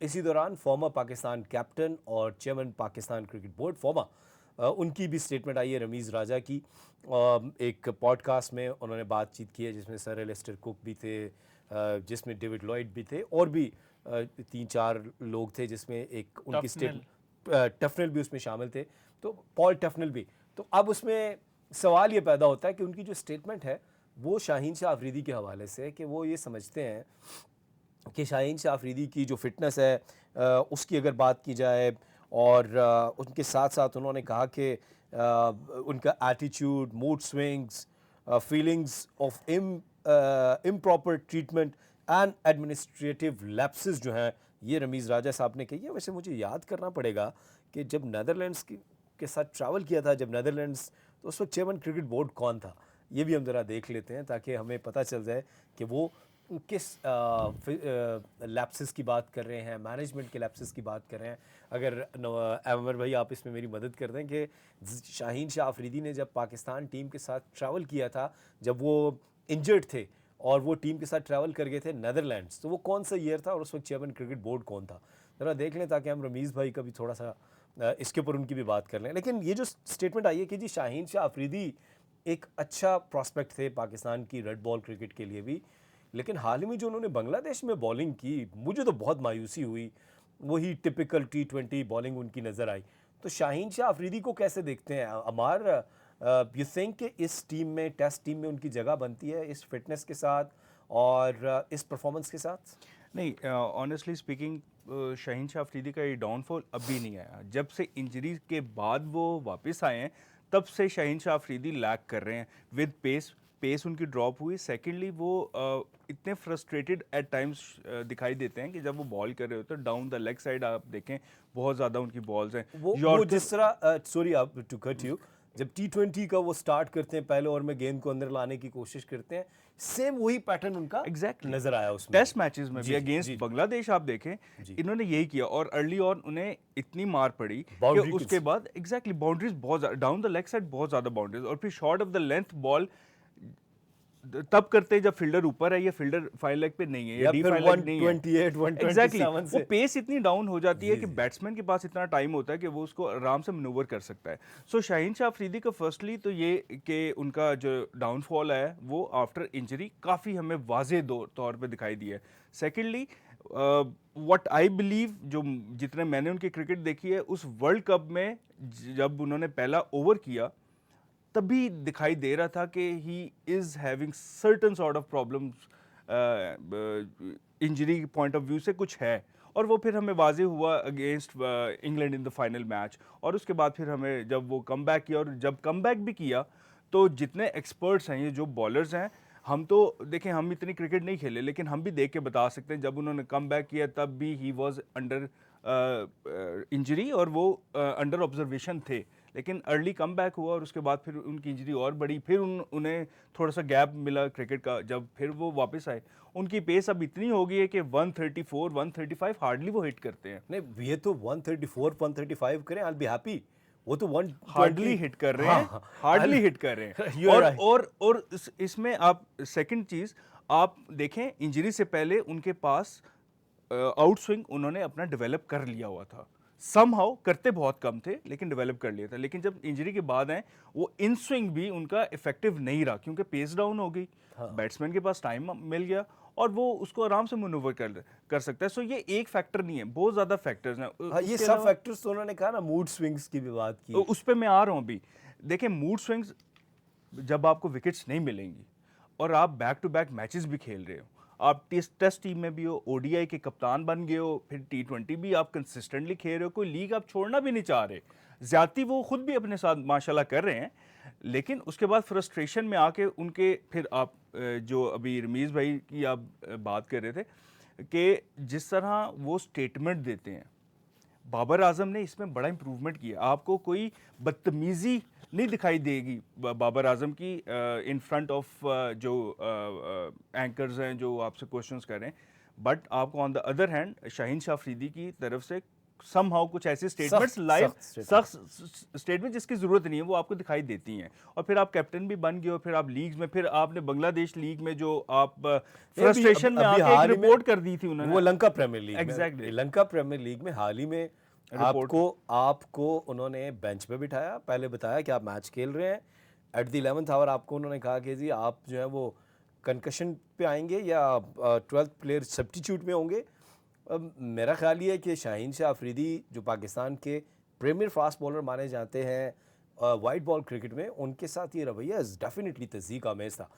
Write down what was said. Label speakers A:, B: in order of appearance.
A: इसी दौरान farmer Pakistan captain और chairman Pakistan cricket board farmer उनकी भी स्टेटमेंट आई है रमीज़ राजा की। एक पॉडकास्ट में उन्होंने बातचीत की है जिसमें सर एलिस्टर कुक भी थे, जिसमें डेविड लॉयड भी थे और भी 3-4 लोग थे, जिसमें एक उनकी
B: टफनेल।
A: टफनेल भी उसमें शामिल थे, तो पॉल टफनेल भी। तो अब उसमें सवाल ये पैदा होता है कि उनकी जो स्टेटमेंट है वो शाहीन शाह अफरीदी के हवाले से है कि वो ये समझते हैं कि शाहीन शाह अफरीदी की जो फिटनेस है उसकी अगर बात की जाए, और उनके साथ साथ उन्होंने कहा कि उनका attitude, mood swings, feelings of improper treatment and administrative lapses जो हैं, ये रमीज़ राजा साहब ने कही है। वैसे मुझे याद करना पड़ेगा कि जब नेदरलैंड्स के साथ ट्रैवल किया था, जब नेदरलैंड्स, तो उस वक्त चेयरमैन क्रिकेट बोर्ड कौन था, ये भी हम ज़रा देख लेते हैं ताकि हमें पता चल जाए कि वो किस लैप्सेस की बात कर रहे हैं, मैनेजमेंट के लैप्सेस की बात कर रहे हैं। अगर अमर भाई आप इसमें मेरी मदद कर दें कि शाहीन शाह अफरीदी ने जब पाकिस्तान टीम के साथ ट्रैवल किया था, जब वो इंजर्ड थे और वो टीम के साथ ट्रैवल कर गए थे नेदरलैंड्स, तो वो कौन सा ईयर था और उस वक्त चेयरमैन क्रिकेट बोर्ड कौन था, ज़रा देख लें ताकि हम रमीज़ भाई का भी थोड़ा सा इसके ऊपर उनकी भी बात कर लें। लेकिन ये जो स्टेटमेंट आई है कि जी शाहीन शाह अफरीदी एक अच्छा प्रॉस्पेक्ट थे पाकिस्तान की रेड बॉल क्रिकेट के लिए भी, लेकिन हाल ही में जो उन्होंने बांग्लादेश में बॉलिंग की, मुझे तो बहुत मायूसी हुई। वही टिपिकल T20 बॉलिंग उनकी नज़र आई। तो शाहीन शाह अफरीदी को कैसे देखते हैं अमार? यू थिंक कि इस टीम में, टेस्ट टीम में उनकी जगह बनती है इस फिटनेस के साथ और इस परफॉर्मेंस के साथ?
C: नहीं, ऑनेस्टली स्पीकिंग शाहीन शाह अफरीदी का ये डाउनफॉल अभी नहीं आया। जब से इंजरी के बाद वो वापस आए हैं तब से शाहीन शाह अफरीदी लैग कर रहे हैं विद पेस। पेस उनकी ड्रॉप हुई। सेकेंडली वो इतने फ्रस्ट्रेटेड एट टाइम्स दिखाई देते हैं कि जब वो बॉल कर रहे होते हैं डाउन द लेग साइड, आप देखें बहुत ज़्यादा उनकी बॉल्स हैं।
A: वो जिस तरह, सॉरी आप टू कट यू, जब T20 का वो स्टार्ट करते हैं, पहले ओवर में गेंद को अंदर लाने की कोशिश करते हैं, सेम वही पैटर्न उनका
C: एग्जैक्टली
A: नजर आया उसमें।
C: टेस्ट मैचेस में भी अगेंस्ट बांग्लादेश आप देखें,
A: जी।
C: इन्होंने यही किया और अर्ली ऑन उन्हें इतनी मार पड़ी कि
A: बाउंड्री
C: उसके बाद एग्जैक्टली बाउंड्रीज बहुत डाउन द लेग साइड, बहुत ज्यादा बाउंड्रीज, और फिर short of the length ball तब करते हैं जब फील्डर ऊपर है या फील्डर फाइव लेग पे नहीं है या
A: फिर
C: डी फाइव लेग नहीं है।
A: 128, 127
C: एग्जैक्टली
A: से।
C: वो पेस इतनी डाउन हो जाती है कि बैट्समैन के पास इतना टाइम होता है कि वो उसको आराम से मनूवर कर सकता है। सो शाहीन शाह अफरीदी का फर्स्टली तो ये कि उनका जो डाउनफॉल है वो आफ्टर इंजरी काफ़ी हमें वाजे तौर पे दिखाई दिया है। सेकेंडली व्हाट आई बिलीव, जो जितने मैंने उनकी क्रिकेट देखी है, उस वर्ल्ड कप में जब उन्होंने पहला ओवर किया तभी दिखाई दे रहा था कि he is having certain sort of problems, injury point of view से कुछ है, और वो फिर हमें वाजे हुआ against England in the final match. और उसके बाद फिर हमें जब वो कम बैक किया, और जब कम बैक भी किया तो जितने एक्सपर्ट्स हैं, ये जो बॉलर्स हैं, हम तो देखें हम इतनी क्रिकेट नहीं खेले लेकिन हम भी देख के बता सकते हैं जब उन्होंने कम बैक किया तब भी ही वॉज अंडर इंजरी और वो अंडर ऑब्जर्वेशन थे। लेकिन अर्ली कम बैक हुआ और उसके बाद फिर उनकी इंजरी और बढ़ी, फिर उन्हें थोड़ा सा गैप मिला क्रिकेट का। जब फिर वो वापस आए, उनकी पेस अब इतनी हो गई है कि 134 135 हार्डली वो हिट करते हैं।
A: नहीं, ये तो 134 135 करें, आई बी हैप्पी। वो तो 120
C: हार्डली हिट कर रहे हैं, हार्डली हिट कर रहे हैं।
A: You are
C: और
A: right.
C: और इसमें आप सेकंड चीज आप देखें, इंजरी से पहले उनके पास आउट स्विंग उन्होंने अपना डेवलप कर लिया हुआ था। समहाउ करते बहुत कम थे लेकिन डेवलप कर लिया था। लेकिन जब इंजरी के बाद आए, वो इन स्विंग भी उनका इफेक्टिव नहीं रहा क्योंकि पेस डाउन हो गई। बैट्समैन के पास टाइम मिल गया और वो उसको आराम से मनूवर कर सकता है। सो ये एक फैक्टर नहीं है, बहुत ज्यादा फैक्टर्स हैं।
A: हाँ, ये सब फैक्टर्स तो उन्होंने कहा ना, मूड स्विंग्स की भी बात की।
C: उस पर मैं आ रहा हूँ अभी। देखें, मूड स्विंग्स जब आपको विकेट्स नहीं मिलेंगी और आप बैक टू बैक मैचेस भी खेल रहे हो, आप टेस्ट टीम में भी हो, ओडीआई के कप्तान बन गए हो, फिर T20 भी आप कंसिस्टेंटली खेल रहे हो, कोई लीग आप छोड़ना भी नहीं चाह रहे, ज्यादती वो खुद भी अपने साथ माशाल्लाह कर रहे हैं। लेकिन उसके बाद फ्रस्ट्रेशन में आके उनके फिर आप जो अभी रमीज़ भाई की आप बात कर रहे थे कि जिस तरह वो स्टेटमेंट देते हैं, बाबर आजम ने इसमें बड़ा इंप्रूवमेंट किया। आपको कोई बदतमीजी नहीं दिखाई देगी बाबर आजम की इन फ्रंट ऑफ जो एंकर्स हैं जो आपसे क्वेश्चंस कर रहे हैं। बट आपको on the other hand Shaheen Shah Afridi की तरफ से समहाउ कुछ ऐसे स्टेटमेंट्स
A: सख्त-
C: लाइव
A: सख्त
C: सख्त स्टेटमेंट जिसकी जरूरत नहीं है वो आपको दिखाई देती हैं, और फिर आप कैप्टन भी बन गए हो, फिर आप लीग्स में, फिर आपने बांग्लादेश लीग में जो आप फ्रस्ट्रेशन में
A: अभी
C: आके एक
A: हाल ही में
C: रिपोर्ट कर दी थी उन्होंने।
A: वो लंका प्रीमियर लीग में,
C: एग्जैक्टली
A: लंका प्रीमियर लीग में हाल ही में
C: रिपोर्ट
A: आपको उन्होंने बेंच पे बिठाया, पहले बताया कि आप मैच खेल रहे हैं, एट द 11th आवर आपको उन्होंने कहा कि जी आप जो है वो कंकशन पे आएंगे या 12th प्लेयर सब्स्टिट्यूट में होंगे। अब मेरा ख्याल ये है कि शाहीन शाह अफरीदी जो पाकिस्तान के प्रीमियर फास्ट बॉलर माने जाते हैं वाइट बॉल क्रिकेट में, उनके साथ ये रवैया डेफिनेटली तस्दीक आमेज था।